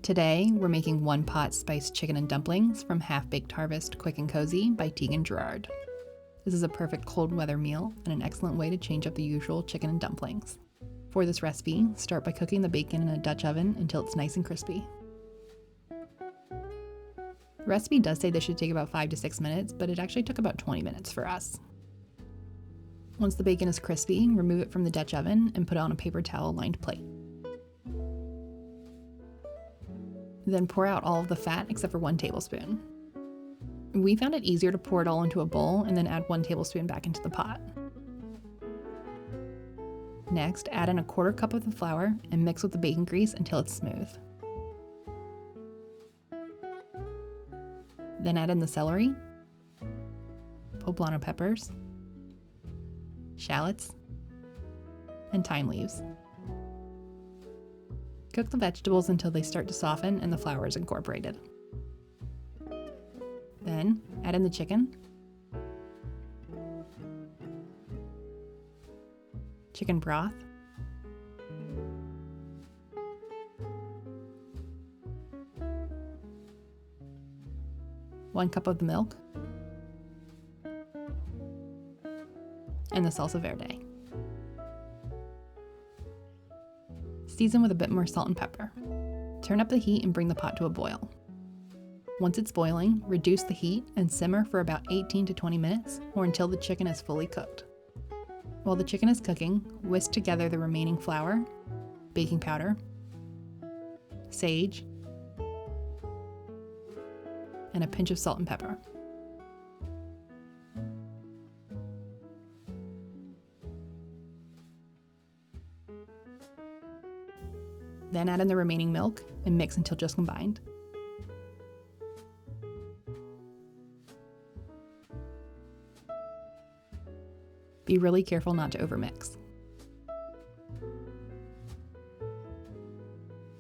Today, we're making one-pot spiced chicken and dumplings from Half-Baked Harvest Quick and Cozy by Tieghan and Gerard. This is a perfect cold weather meal and an excellent way to change up the usual chicken and dumplings. For this recipe, start by cooking the bacon in a Dutch oven until it's nice and crispy. The recipe does say this should take about 5 to 6 minutes, but it actually took about 20 minutes for us. Once the bacon is crispy, remove it from the Dutch oven and put it on a paper towel lined plate. Then pour out all of the fat except for 1 tablespoon. We found it easier to pour it all into a bowl and then add 1 tablespoon back into the pot. Next, add in a 1/4 cup of the flour and mix with the bacon grease until it's smooth. Then add in the celery, poblano peppers, shallots, and thyme leaves. Cook the vegetables until they start to soften and the flour is incorporated. Then, add in the chicken, chicken broth, one cup of the milk, and the salsa verde. Season with a bit more salt and pepper. Turn up the heat and bring the pot to a boil. Once it's boiling, reduce the heat and simmer for about 18 to 20 minutes or until the chicken is fully cooked. While the chicken is cooking, whisk together the remaining flour, baking powder, sage, and a pinch of salt and pepper. Then add in the remaining milk and mix until just combined. Be really careful not to overmix.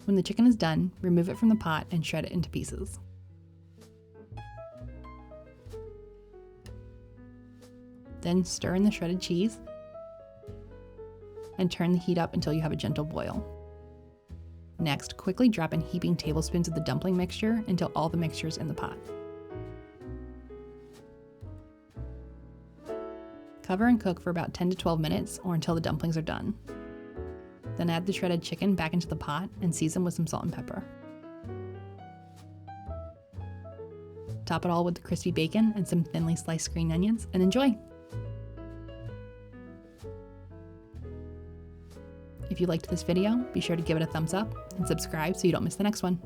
When the chicken is done, remove it from the pot and shred it into pieces. Then stir in the shredded cheese and turn the heat up until you have a gentle boil. Next, quickly drop in heaping tablespoons of the dumpling mixture until all the mixture is in the pot. Cover and cook for about 10 to 12 minutes or until the dumplings are done. Then add the shredded chicken back into the pot and season with some salt and pepper. Top it all with the crispy bacon and some thinly sliced green onions and enjoy! If you liked this video, be sure to give it a thumbs up and subscribe so you don't miss the next one.